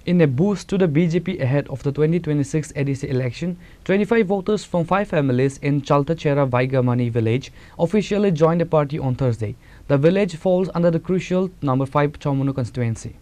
In a boost to the BJP ahead of the 2026 ADC election, 25 voters from 5 families in Chaltacherra Baiga Mani village officially joined the party on Thursday. The village falls under the crucial number 5 Chawmanu constituency.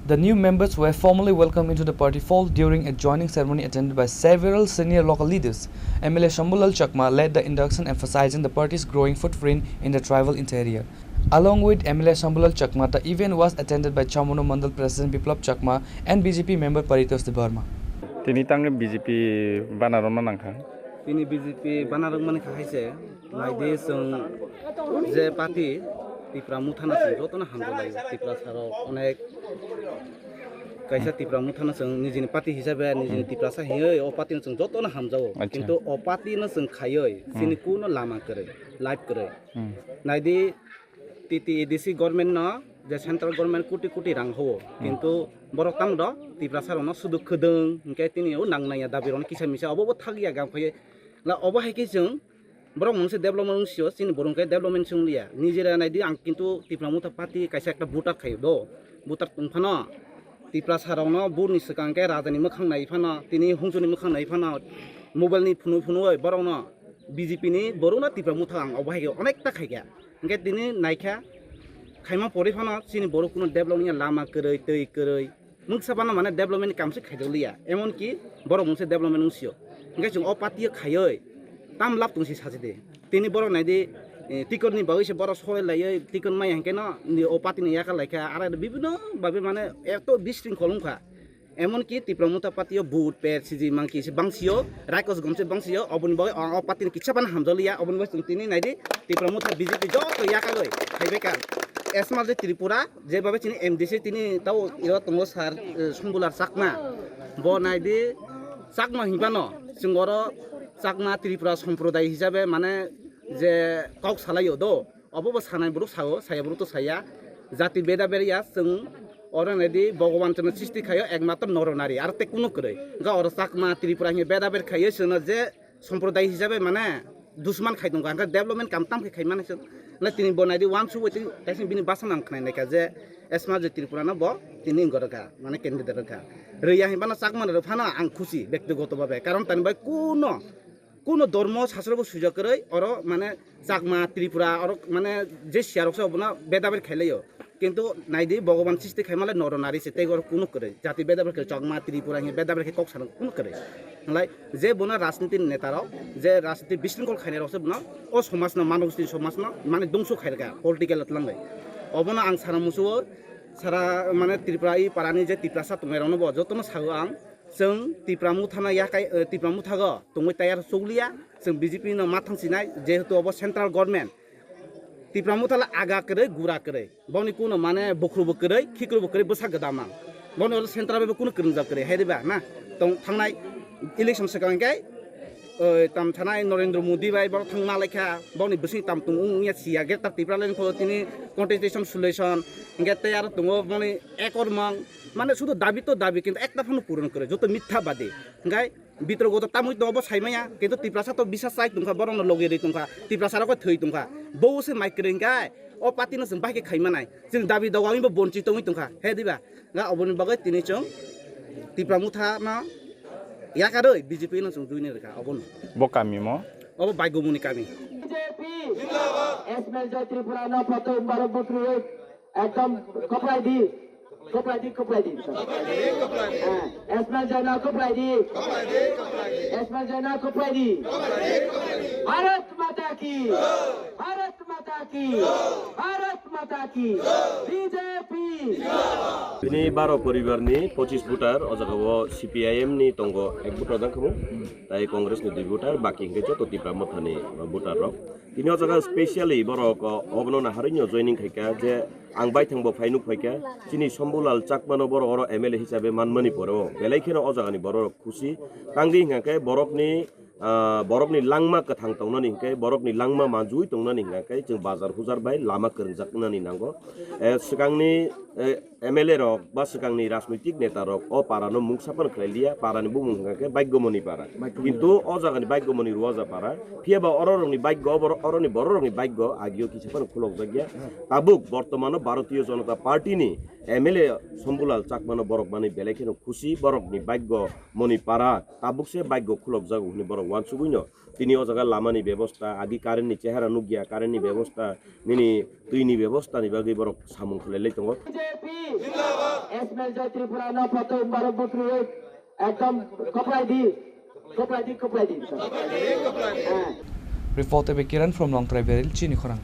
The new members were formally welcomed into the party fold during a joining ceremony attended by several senior local leaders. MLA Shambulal Chakma led the induction, emphasizing the party's growing footprint in the tribal interior. Along with MLA Shambulal Chakma, the event was attended by Chawmanu Mandal President Biplab Chakma and BJP member Paritos de Burma. Tini tang BJP banaron manangkang. Tini BJP banaron manangkang like this je party Tripura muthana sing jotona hamjo lai Tripura saro onek kaisa Tripura muthana sing nijini party hisabe nijini Tripura sa hiyo o party sing jotona hamjo kintu o party na sing khayoi sini kuno lama kare live kare naidi TTAADC government na je central government kuti rang ho kintu borok tam do Tripura saro no sudu khedeng engke tini o nangnaya dabiron kisa misa obo thagiya gam khoye la obo haiki jeng borok mongse development sio sini borong kai development sunglia nijera naidi ang kintu Tripura mutha party kaisa ekta voter khayo do voter tungphana Tripura sarongno burni sikang kai rajani mokhang nai phana tini hongjoni mokhang nai phana mobile ni phunu oi borongno BJP ni borona Tripura mutha ang obhai onekta khaigya engke tini naikha khaima pore phana sini borok kuno development lama koroi tei koroi mungsabana mane development kamse khaidoliya emon ki borok mongse development sio engke jong o party khayoi tam lap tungsi sajide tini borok naidi tikon ni bagise borok sore lai tikon mai hangke no ni opati ni yaka laika ara bibino babe mane eto disting kolungkha emon ki Tripura mutha party o boot per siji mangki se bangsio raikos gomse bangsio obun boy opati ni kichaban hamjoliya obun boy tini naidi Tripura mutha BJP joto yaka loi khaibeka esmal je Tripura je babe chini MDC tini tau iro tongo sar sumbular sakma bo naidi sakma hibano singoro Chakma Tripura সম্প্রদায় হিসাবে মানে যে cock সালাইও দো অবব সানাই বড় Sao সায়া বড় তো সায়া জাতি বেদা বেরিয়া जों অরনেদি ভগবান চন সৃষ্টি খায় একমাত্র নরনারী আর তে কোনো করে গা অর চাকমা ত্রিপুরা হে বেদা বের খায় সন যে সম্প্রদায় হিসাবে মানে দুশমান খাই দং গা ডেভেলপমেন্ট কামতাম খাই মানে সন না তিনি বনাইদি ওয়ান সু ওইতি তাইসিন বিনি বাসন আং খাই নাকা যে এসমা যে ত্রিপুরা না ব তিনি গরকা মানে ক্যান্ডিডেট রকা রেয়া হিবানা চাকমা র ফানা আং খুশি ব্যক্তিগতভাবে কারণ তানি ভাই কোনো ধর্ম শাস্ত্রবো সুযোগ করে ওর মানে চাকমা ত্রিপুরা ওর মানে যে সিয়ারকসে হবো না বেদাবের খেলেও কিন্তু নাইদি ভগবান সৃষ্টি খাইমালে নর নারী সে তেগর কোনো করে জাতি বেদাবের খেলে চাকমা ত্রিপুরা বেদাবের খেয়ে কক সানো কোনো করে নালাই যে বোনা রাজনীতির নেতারাও যে রাজনীতি বিশৃঙ্খল খাইনার রসে বোনা ও সমাজ না মানব সমাজ না মানে দংশ খাইরকা পলিটিক্যাল লাঙ্গাই অবনা আং সারা মুসু সারা মানে ত্রিপুরা ই পারানি যে ত্রিপুরা সা তোমার বো যতন সাগো आं जों Tripura muthana yakai Tripura muthago tongoi tayar soglia जों BJP no mathangsinai jehetu obo central government Tripura muthala aga koroi gura koroi boni kuno mane bokhrubo koroi khikrubo koroi bosa gadama boni central be kuno korungjak koroi hediba na tong thangnai election sakangkai tam thanai Narendra Modi bai bor thangma lekha boni bisi tam tung ungya sia get Tripura len ko tini contestation solution nge tayar tungo boni ekormang মানে শুধু দাবি তো দাবি কিন্তু একটা Fanon পূরণ করে যত মিথ্যাবাদী গাই বিতর্কত তামুই তো অবশ্য সাইমায়া কিন্তু Tripura তো বিশ্বাস চাই তুমখা বরং লগে রে তুমখা Tripura সারাকো থৈ তুমখা বউসে মাইক্রেন গাই ও পাতিনো जों বাকি খাইমা নাই जों দাবি দাওয়ামিবো বঞ্চিত তুই তুমখা হে দিবা গা অবনি বাগৈ তিনি চং Tripura মুথা না ইয়াকারৈ BJP ন जों দুইনে রেখা অবন বকামি ম অব বাইগমুনি কামি BJP জিন্দাবাদ এসমেল জয় Tripura না ফটো বারো বকরি একদম কপলাই দি Koplai di. Esmal Jana koplai di. Esmal Jana koplai di. Bharat Mata ki. Bharat Mata ki. Bharat Mata ki. BJP. Ini baro poribar ni 25 voter ojagawo CPIM ni tongo 1 voter dang kamu tai Congress ni 2 voter baki ke joto Tripura muthani voter rok ini ojaga specially borok obno na harinyo joining khaika je ang bai thangbo phainu phaika Chini Shambulal Chakmano boro oro MLA hisabe manmani poro belaikeno ojagani borok khusi tangri hingake borok ni borokni langma kathang tongnani hingkai borokni langma manjui tongnani hingkai जों bazar hujar bai lama kernjaknani nango sikangni MLA rok ba sikangni rajnoitik neta rok o parano mungsapan khailia parani bumung hingkai Baigomani para kintu o jagani Baigomani ruaja para phiaba ororongni Baiggo oroni bororongni Baiggo agio kisapan khulok jagya tabuk bortomano Bharatiya Janata Party ni MLA Shambulal Chawmanu borok mani belekeno khushi borokni Baiggo moni para tabuk se Baiggo khulok jagu ni borok wansuguino tini o jaga lamani ব্যবস্থা agi karenni chehara nugya karenni ব্যবস্থা nini tuini ব্যবস্থা ni bagi borok samung khulelai tongo BJP Esmel Joy Tripura no protom barok bukri ekdom koplai di Reported by Kiran from Long Tribal, Chini Khorang.